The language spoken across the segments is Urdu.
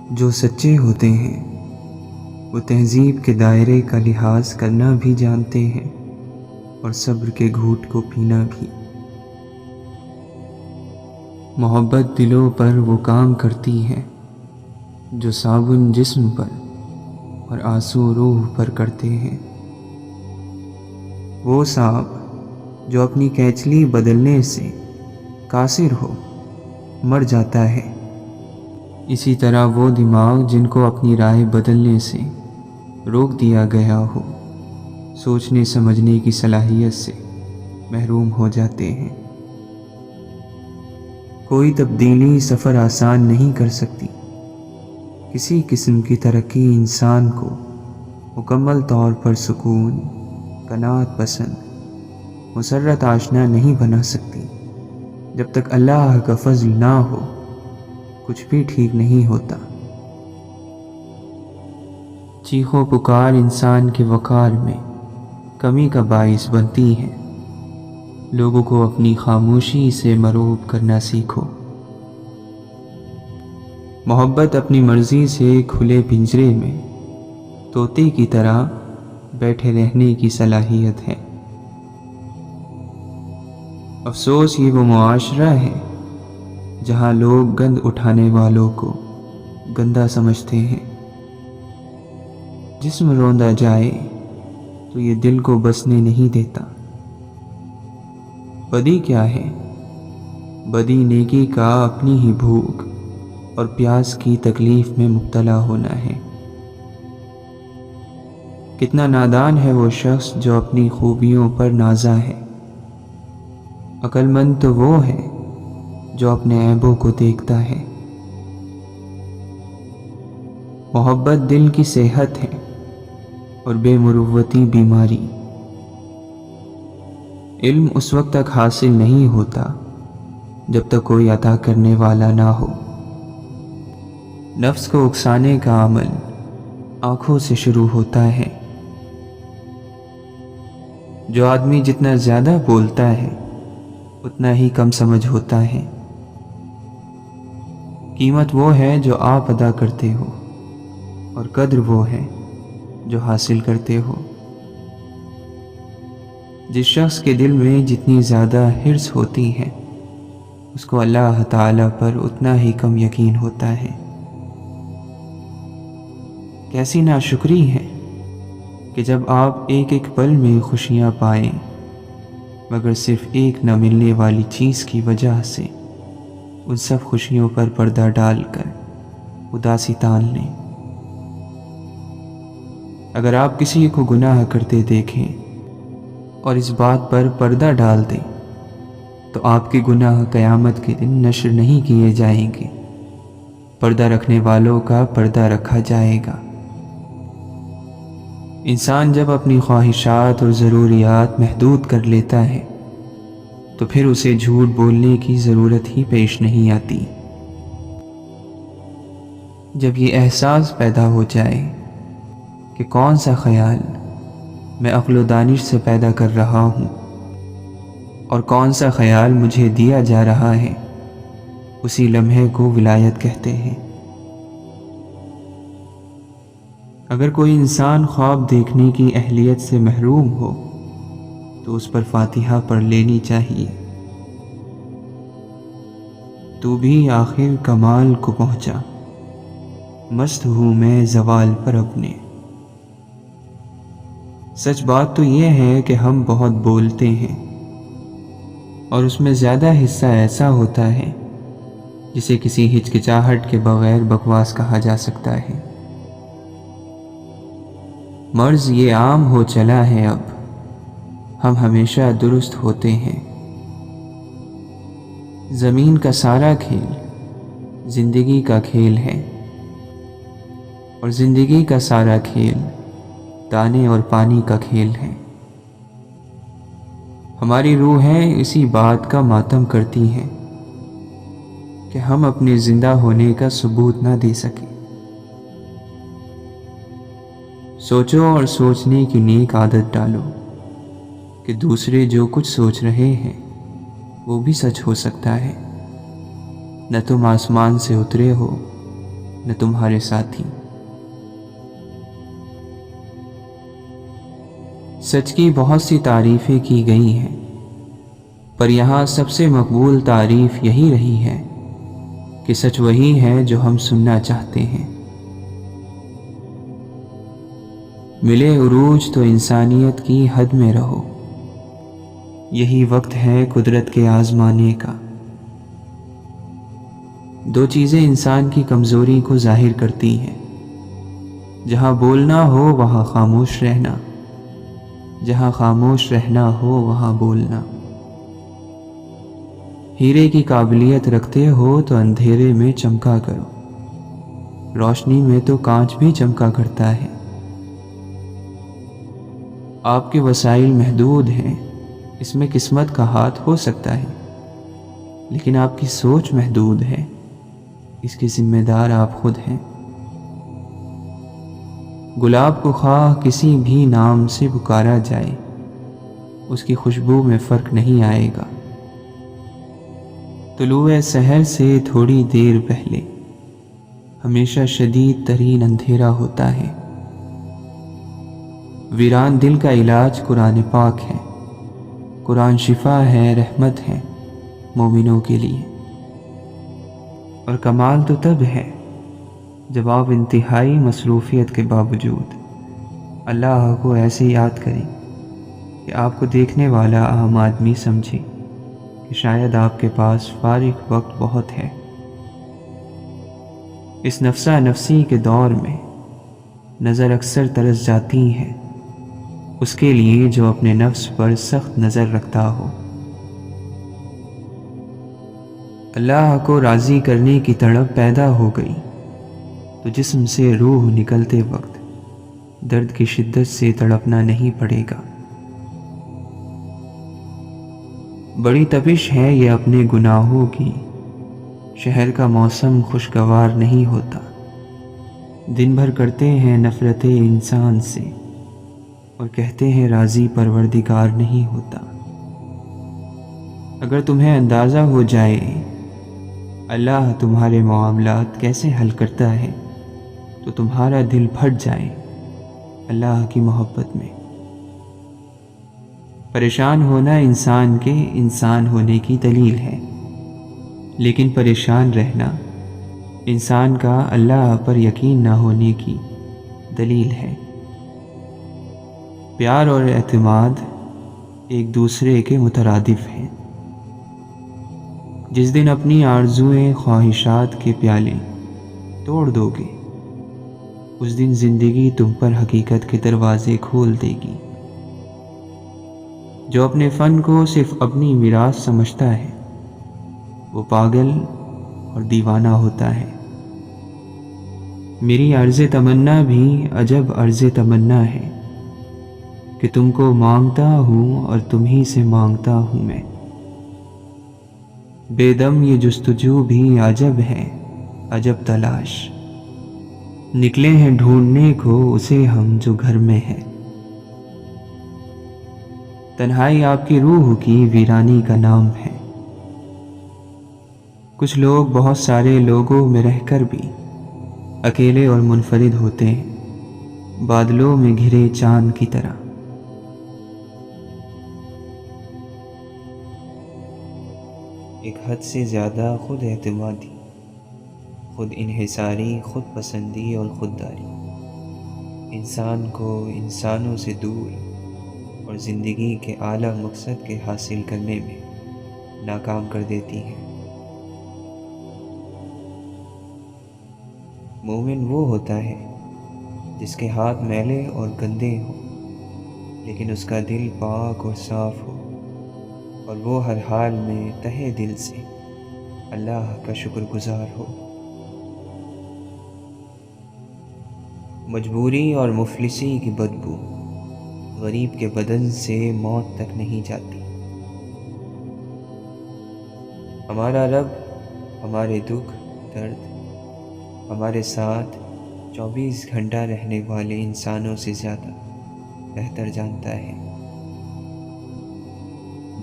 جو سچے ہوتے ہیں وہ تہذیب کے دائرے کا لحاظ کرنا بھی جانتے ہیں اور صبر کے گھوٹ کو پینا بھی۔ محبت دلوں پر وہ کام کرتی ہے جو صابن جسم پر اور آنسو روح پر کرتے ہیں۔ وہ سانپ جو اپنی کینچلی بدلنے سے قاصر ہو مر جاتا ہے، اسی طرح وہ دماغ جن کو اپنی رائے بدلنے سے روک دیا گیا ہو سوچنے سمجھنے کی صلاحیت سے محروم ہو جاتے ہیں۔ کوئی تبدیلی سفر آسان نہیں کر سکتی۔ کسی قسم کی ترقی انسان کو مکمل طور پر سکون، قناعت پسند، مسرت آشنا نہیں بنا سکتی۔ جب تک اللہ کا فضل نہ ہو کچھ بھی ٹھیک نہیں ہوتا۔ چیخو پکار انسان کے وقار میں کمی کا باعث بنتی ہے۔ لوگوں کو اپنی خاموشی سے مروب کرنا سیکھو۔ محبت اپنی مرضی سے کھلے پنجرے میں طوطے کی طرح بیٹھے رہنے کی صلاحیت ہے۔ افسوس یہ وہ معاشرہ ہے جہاں لوگ گند اٹھانے والوں کو گندا سمجھتے ہیں۔ جسم روندا جائے تو یہ دل کو بسنے نہیں دیتا۔ بدی کیا ہے؟ بدی نیکی کا اپنی ہی بھوک اور پیاس کی تکلیف میں مبتلا ہونا ہے۔ کتنا نادان ہے وہ شخص جو اپنی خوبیوں پر نازا ہے۔ عقل مند تو وہ ہے جو اپنے عیبوں کو دیکھتا ہے۔ محبت دل کی صحت ہے اور بے مروتی بیماری۔ علم اس وقت تک حاصل نہیں ہوتا جب تک کوئی عطا کرنے والا نہ ہو۔ نفس کو اکسانے کا عمل آنکھوں سے شروع ہوتا ہے۔ جو آدمی جتنا زیادہ بولتا ہے اتنا ہی کم سمجھ ہوتا ہے۔ قیمت وہ ہے جو آپ ادا کرتے ہو اور قدر وہ ہے جو حاصل کرتے ہو۔ جس شخص کے دل میں جتنی زیادہ حرص ہوتی ہے اس کو اللہ تعالی پر اتنا ہی کم یقین ہوتا ہے۔ کیسی ناشکری ہے کہ جب آپ ایک ایک پل میں خوشیاں پائیں مگر صرف ایک نہ ملنے والی چیز کی وجہ سے ان سب خوشیوں پر پردہ ڈال کر اداسی تان لیں۔ اگر آپ کسی کو گناہ کرتے دیکھیں اور اس بات پر پردہ ڈال دیں تو آپ کے گناہ قیامت کے دن نشر نہیں کیے جائیں گے، پردہ رکھنے والوں کا پردہ رکھا جائے گا۔ انسان جب اپنی خواہشات اور ضروریات محدود کر لیتا ہے تو پھر اسے جھوٹ بولنے کی ضرورت ہی پیش نہیں آتی۔ جب یہ احساس پیدا ہو جائے کہ کون سا خیال میں عقل و دانش سے پیدا کر رہا ہوں اور کون سا خیال مجھے دیا جا رہا ہے، اسی لمحے کو ولایت کہتے ہیں۔ اگر کوئی انسان خواب دیکھنے کی اہلیت سے محروم ہو تو اس پر فاتحہ پڑھ لینی چاہیے۔ تو بھی آخر کمال کو پہنچا، مست ہوں میں زوال پر اپنے۔ سچ بات تو یہ ہے کہ ہم بہت بولتے ہیں اور اس میں زیادہ حصہ ایسا ہوتا ہے جسے کسی ہچکچاہٹ کے بغیر بکواس کہا جا سکتا ہے۔ مرض یہ عام ہو چلا ہے اب، ہم ہمیشہ درست ہوتے ہیں۔ زمین کا سارا کھیل زندگی کا کھیل ہے اور زندگی کا سارا کھیل دانے اور پانی کا کھیل ہے۔ ہماری روحیں اسی بات کا ماتم کرتی ہیں کہ ہم اپنے زندہ ہونے کا ثبوت نہ دے سکیں۔ سوچو اور سوچنے کی نیک عادت ڈالو کہ دوسرے جو کچھ سوچ رہے ہیں وہ بھی سچ ہو سکتا ہے۔ نہ تم آسمان سے اترے ہو نہ تمہارے ساتھی۔ سچ کی بہت سی تعریفیں کی گئی ہیں، پر یہاں سب سے مقبول تعریف یہی رہی ہے کہ سچ وہی ہے جو ہم سننا چاہتے ہیں۔ ملے عروج تو انسانیت کی حد میں رہو، یہی وقت ہے قدرت کے آزمانے کا۔ دو چیزیں انسان کی کمزوری کو ظاہر کرتی ہیں، جہاں بولنا ہو وہاں خاموش رہنا، جہاں خاموش رہنا ہو وہاں بولنا۔ ہیرے کی قابلیت رکھتے ہو تو اندھیرے میں چمکا کرو، روشنی میں تو کانچ بھی چمکا کرتا ہے۔ آپ کے وسائل محدود ہیں، اس میں قسمت کا ہاتھ ہو سکتا ہے، لیکن آپ کی سوچ محدود ہے، اس کے ذمہ دار آپ خود ہیں۔ گلاب کو خواہ کسی بھی نام سے پکارا جائے، اس کی خوشبو میں فرق نہیں آئے گا۔ طلوع سحر سے تھوڑی دیر پہلے ہمیشہ شدید ترین اندھیرا ہوتا ہے۔ ویران دل کا علاج قرآن پاک ہے، قرآن شفا ہے، رحمت ہے مومنوں کے لیے۔ اور کمال تو تب ہے جب آپ انتہائی مصروفیت کے باوجود اللہ کو ایسے یاد کریں کہ آپ کو دیکھنے والا عام آدمی سمجھے کہ شاید آپ کے پاس فارغ وقت بہت ہے۔ اس نفسا نفسی کے دور میں نظر اکثر ترس جاتی ہے اس کے لیے جو اپنے نفس پر سخت نظر رکھتا ہو۔ اللہ کو راضی کرنے کی تڑپ پیدا ہو گئی تو جسم سے روح نکلتے وقت درد کی شدت سے تڑپنا نہیں پڑے گا۔ بڑی تپش ہے یہ اپنے گناہوں کی، شہر کا موسم خوشگوار نہیں ہوتا۔ دن بھر کرتے ہیں نفرتیں انسان سے اور کہتے ہیں راضی پروردگار نہیں ہوتا۔ اگر تمہیں اندازہ ہو جائے اللہ تمہارے معاملات کیسے حل کرتا ہے تو تمہارا دل پھٹ جائے اللہ کی محبت میں۔ پریشان ہونا انسان کے انسان ہونے کی دلیل ہے، لیکن پریشان رہنا انسان کا اللہ پر یقین نہ ہونے کی دلیل ہے۔ پیار اور اعتماد ایک دوسرے کے مترادف ہیں۔ جس دن اپنی آرزوئیں خواہشات کے پیالے توڑ دو گے، اس دن زندگی تم پر حقیقت کے دروازے کھول دے گی۔ جو اپنے فن کو صرف اپنی میراث سمجھتا ہے وہ پاگل اور دیوانہ ہوتا ہے۔ میری عرض تمنا بھی عجب عرض تمنا ہے کہ تم کو مانگتا ہوں اور تم ہی سے مانگتا ہوں میں۔ بے دم یہ جستجو بھی عجب ہے، عجب تلاش، نکلے ہیں ڈھونڈنے کو اسے ہم جو گھر میں ہے۔ تنہائی آپ کی روح کی ویرانی کا نام ہے۔ کچھ لوگ بہت سارے لوگوں میں رہ کر بھی اکیلے اور منفرد ہوتے ہیں، بادلوں میں گھرے چاند کی طرح۔ ایک حد سے زیادہ خود اعتمادی، خود انحصاری، خود پسندی اور خودداری انسان کو انسانوں سے دور اور زندگی کے اعلیٰ مقصد کے حاصل کرنے میں ناکام کر دیتی ہے۔ مومن وہ ہوتا ہے جس کے ہاتھ میلے اور گندے ہوں لیکن اس کا دل پاک اور صاف ہو، اور وہ ہر حال میں تہہ دل سے اللہ کا شکر گزار ہو۔ مجبوری اور مفلسی کی بدبو غریب کے بدن سے موت تک نہیں جاتی۔ ہمارا رب ہمارے دکھ درد ہمارے ساتھ 24 گھنٹہ رہنے والے انسانوں سے زیادہ بہتر جانتا ہے۔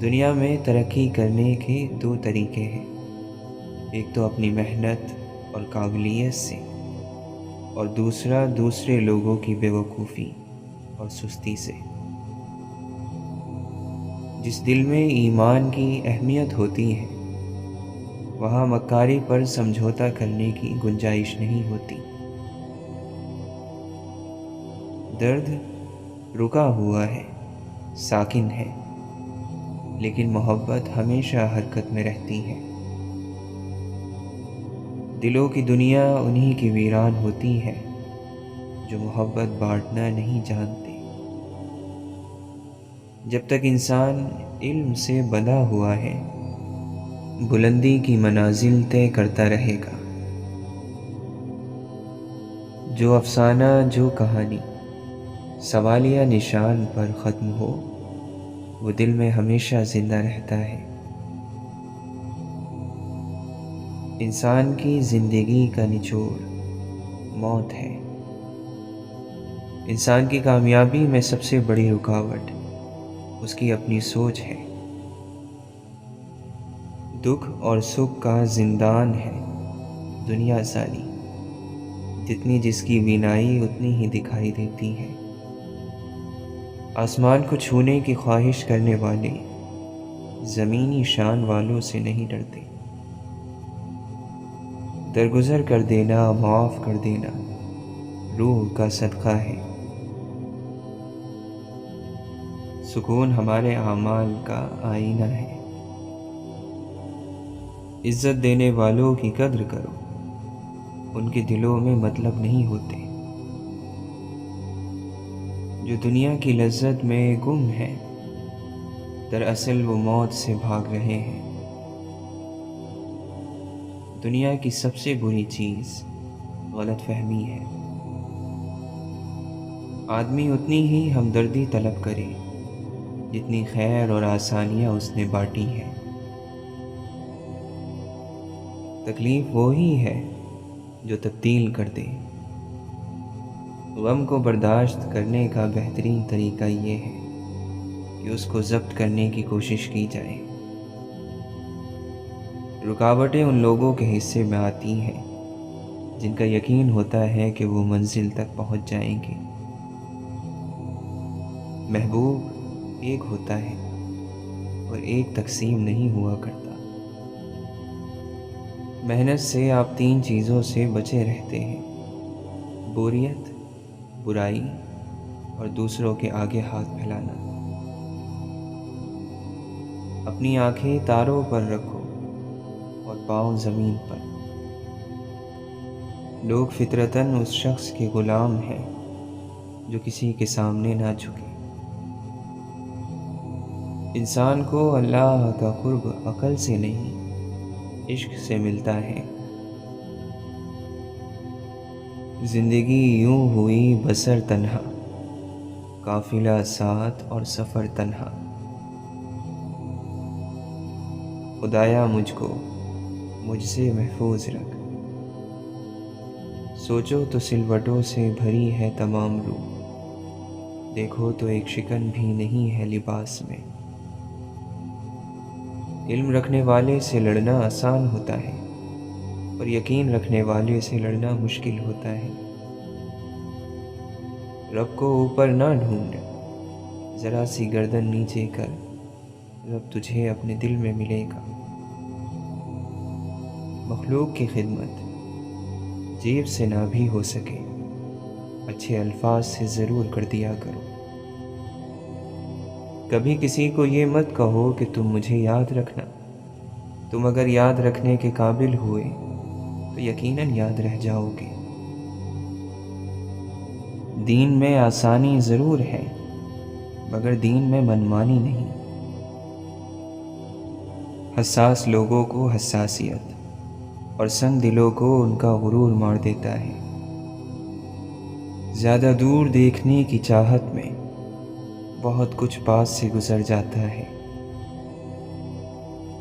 دنیا میں ترقی کرنے کے 2 طریقے ہیں، ایک تو اپنی محنت اور قابلیت سے، اور دوسرا دوسرے لوگوں کی بیوقوفی اور سستی سے۔ جس دل میں ایمان کی اہمیت ہوتی ہے وہاں مکاری پر سمجھوتا کرنے کی گنجائش نہیں ہوتی۔ درد رکا ہوا ہے، ساکن ہے، لیکن محبت ہمیشہ حرکت میں رہتی ہے۔ دلوں کی دنیا انہی کی ویران ہوتی ہے جو محبت بانٹنا نہیں جانتے۔ جب تک انسان علم سے بندھا ہوا ہے بلندی کی منازل طے کرتا رہے گا۔ جو افسانہ، جو کہانی سوالیہ نشان پر ختم ہو وہ دل میں ہمیشہ زندہ رہتا ہے۔ انسان کی زندگی کا نچوڑ موت ہے۔ انسان کی کامیابی میں سب سے بڑی رکاوٹ اس کی اپنی سوچ ہے۔ دکھ اور سکھ کا زندان ہے دنیا ساری، جتنی جس کی بینائی اتنی ہی دکھائی دیتی ہے۔ آسمان کو چھونے کی خواہش کرنے والے زمینی شان والوں سے نہیں ڈرتے۔ درگزر کر دینا، معاف کر دینا روح کا صدقہ ہے۔ سکون ہمارے اعمال کا آئینہ ہے۔ عزت دینے والوں کی قدر کرو، ان کے دلوں میں مطلب نہیں ہوتے۔ جو دنیا کی لذت میں گم ہے دراصل وہ موت سے بھاگ رہے ہیں۔ دنیا کی سب سے بری چیز غلط فہمی ہے۔ آدمی اتنی ہی ہمدردی طلب کرے جتنی خیر اور آسانیاں اس نے بانٹی ہیں۔ تکلیف وہی ہے جو تبدیل کر دے۔ غم کو برداشت کرنے کا بہترین طریقہ یہ ہے کہ اس کو ضبط کرنے کی کوشش کی جائے۔ رکاوٹیں ان لوگوں کے حصے میں آتی ہیں جن کا یقین ہوتا ہے کہ وہ منزل تک پہنچ جائیں گے۔ محبوب ایک ہوتا ہے اور ایک تقسیم نہیں ہوا کرتا۔ محنت سے آپ 3 چیزوں سے بچے رہتے ہیں: بوریت، برائی اور دوسروں کے آگے ہاتھ پھیلانا۔ اپنی آنکھیں تاروں پر رکھو اور پاؤں زمین پر۔ لوگ فطرتاً اس شخص کے غلام ہیں جو کسی کے سامنے نہ جھکے۔ انسان کو اللہ کا قرب عقل سے نہیں عشق سے ملتا ہے۔ زندگی یوں ہوئی بسر تنہا، قافلہ ساتھ اور سفر تنہا۔ خدایا مجھ کو مجھ سے محفوظ رکھ۔ سوچو تو سلوٹوں سے بھری ہے تمام روح، دیکھو تو ایک شکن بھی نہیں ہے لباس میں۔ علم رکھنے والے سے لڑنا آسان ہوتا ہے اور یقین رکھنے والے سے لڑنا مشکل ہوتا ہے۔ رب کو اوپر نہ ڈھونڈ، ذرا سی گردن نیچے کر، رب تجھے اپنے دل میں ملے گا۔ مخلوق کی خدمت جیب سے نہ بھی ہو سکے اچھے الفاظ سے ضرور کر دیا کرو۔ کبھی کسی کو یہ مت کہو کہ تم مجھے یاد رکھنا، تم اگر یاد رکھنے کے قابل ہوئے تو یقیناً یاد رہ جاؤ گے۔ دین میں آسانی ضرور ہے مگر دین میں منمانی نہیں۔ حساس لوگوں کو حساسیت اور سنگ دلوں کو ان کا غرور مار دیتا ہے۔ زیادہ دور دیکھنے کی چاہت میں بہت کچھ پاس سے گزر جاتا ہے۔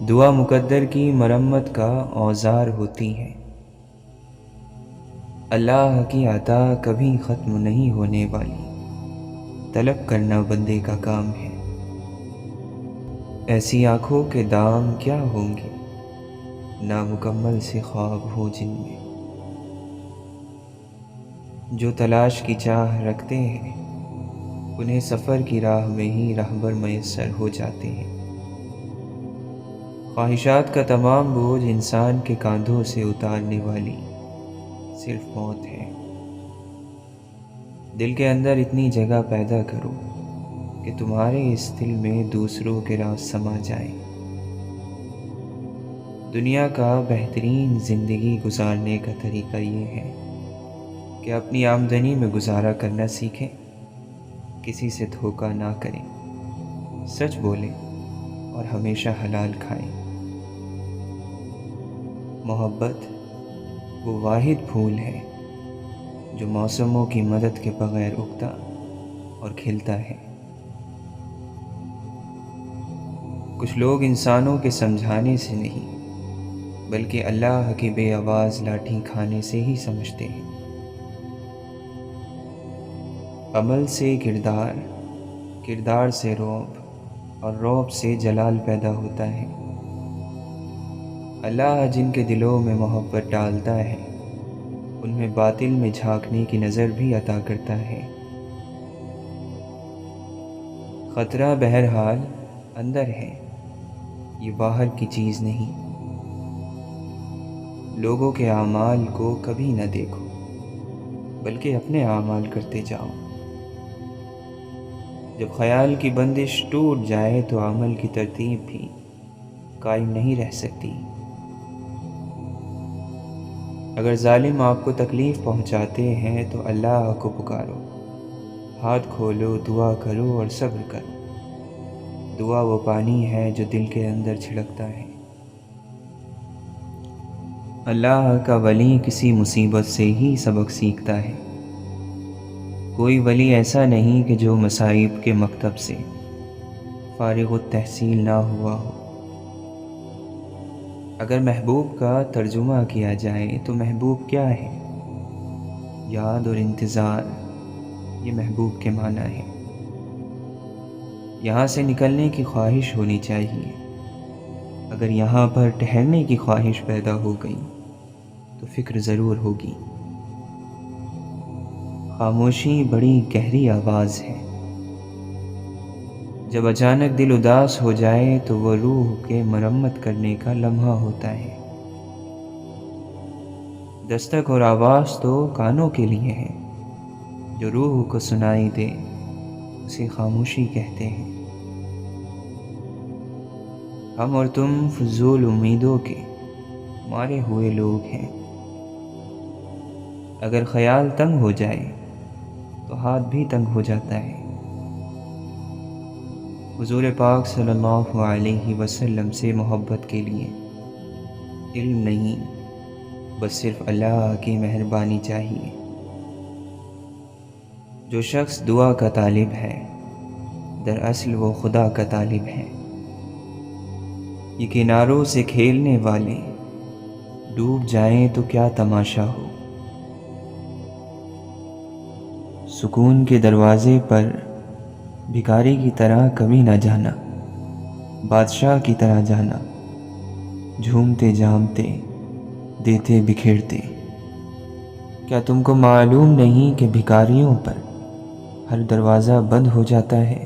دعا مقدر کی مرمت کا اوزار ہوتی ہے۔ اللہ کی عطا کبھی ختم نہیں ہونے والی، طلب کرنا بندے کا کام ہے۔ ایسی آنکھوں کے دام کیا ہوں گے نامکمل سے خواب ہو جن میں۔ جو تلاش کی چاہ رکھتے ہیں انہیں سفر کی راہ میں ہی راہبر میسر ہو جاتے ہیں۔ خواہشات کا تمام بوجھ انسان کے کاندھوں سے اتارنے والی صرف موت ہے۔ دل کے اندر اتنی جگہ پیدا کرو کہ تمہارے اس دل میں دوسروں کے راز سما جائیں۔ دنیا کا بہترین زندگی گزارنے کا طریقہ یہ ہے کہ اپنی آمدنی میں گزارا کرنا سیکھیں، کسی سے دھوکہ نہ کریں، سچ بولیں اور ہمیشہ حلال کھائیں۔ محبت وہ واحد پھول ہے جو موسموں کی مدد کے بغیر اگتا اور کھلتا ہے۔ کچھ لوگ انسانوں کے سمجھانے سے نہیں بلکہ اللہ کی بے آواز لاٹھی کھانے سے ہی سمجھتے ہیں۔ عمل سے کردار، کردار سے رعب اور رعب سے جلال پیدا ہوتا ہے۔ اللہ جن کے دلوں میں محبت ڈالتا ہے ان میں باطل میں جھانکنے کی نظر بھی عطا کرتا ہے۔ خطرہ بہرحال اندر ہے، یہ باہر کی چیز نہیں۔ لوگوں کے اعمال کو کبھی نہ دیکھو بلکہ اپنے اعمال کرتے جاؤ۔ جب خیال کی بندش ٹوٹ جائے تو عمل کی ترتیب بھی قائم نہیں رہ سکتی۔ اگر ظالم آپ کو تکلیف پہنچاتے ہیں تو اللہ کو پکارو، ہاتھ کھولو، دعا کرو اور صبر کرو۔ دعا وہ پانی ہے جو دل کے اندر چھڑکتا ہے۔ اللہ کا ولی کسی مصیبت سے ہی سبق سیکھتا ہے۔ کوئی ولی ایسا نہیں کہ جو مصائب کے مکتب سے فارغ التحصیل نہ ہوا ہو۔ اگر محبوب کا ترجمہ کیا جائے تو محبوب کیا ہے؟ یاد اور انتظار، یہ محبوب کے معنی ہے۔ یہاں سے نکلنے کی خواہش ہونی چاہیے۔ اگر یہاں پر ٹھہرنے کی خواہش پیدا ہو گئی تو فکر ضرور ہوگی۔ خاموشی بڑی گہری آواز ہے۔ جب اچانک دل اداس ہو جائے تو وہ روح کے مرمت کرنے کا لمحہ ہوتا ہے۔ دستک اور آواز تو کانوں کے لیے ہے، جو روح کو سنائی دے اسے خاموشی کہتے ہیں۔ ہم اور تم فضول امیدوں کے مارے ہوئے لوگ ہیں۔ اگر خیال تنگ ہو جائے تو ہاتھ بھی تنگ ہو جاتا ہے۔ حضور پاک صلی اللہ علیہ وسلم سے محبت کے لیے علم نہیں، بس صرف اللہ کی مہربانی چاہیے۔ جو شخص دعا کا طالب ہے دراصل وہ خدا کا طالب ہے۔ یہ کناروں سے کھیلنے والے ڈوب جائیں تو کیا تماشا ہو۔ سکون کے دروازے پر بھکاری کی طرح کبھی نہ جانا، بادشاہ کی طرح جانا، جھومتے جامتے دیتے بکھیرتے۔ کیا تم کو معلوم نہیں کہ بھکاریوں پر ہر دروازہ بند ہو جاتا ہے؟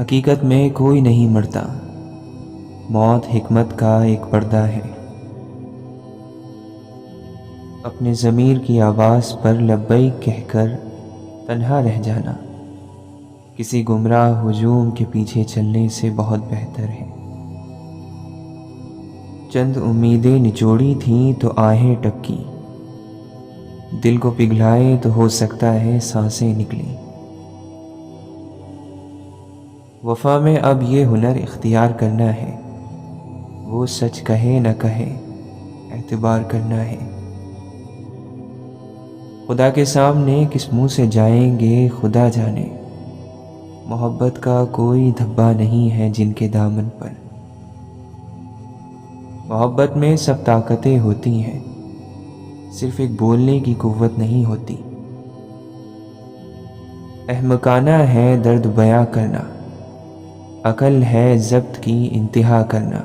حقیقت میں کوئی نہیں مرتا، موت حکمت کا ایک پردہ ہے۔ اپنے ضمیر کی آواز پر لبیک کہہ کر تنہا رہ جانا کسی گمراہ ہجوم کے پیچھے چلنے سے بہت بہتر ہے۔ چند امیدیں نچوڑی تھیں تو آہیں ٹپکی، دل کو پگھلائے تو ہو سکتا ہے سانسیں نکلیں۔ وفا میں اب یہ ہنر اختیار کرنا ہے، وہ سچ کہے نہ کہے اعتبار کرنا ہے۔ خدا کے سامنے کس منہ سے جائیں گے خدا جانے، محبت کا کوئی دھبا نہیں ہے جن کے دامن پر۔ محبت میں سب طاقتیں ہوتی ہیں، صرف ایک بولنے کی قوت نہیں ہوتی۔ احمقانہ ہے درد بیاں کرنا، عقل ہے ضبط کی انتہا کرنا۔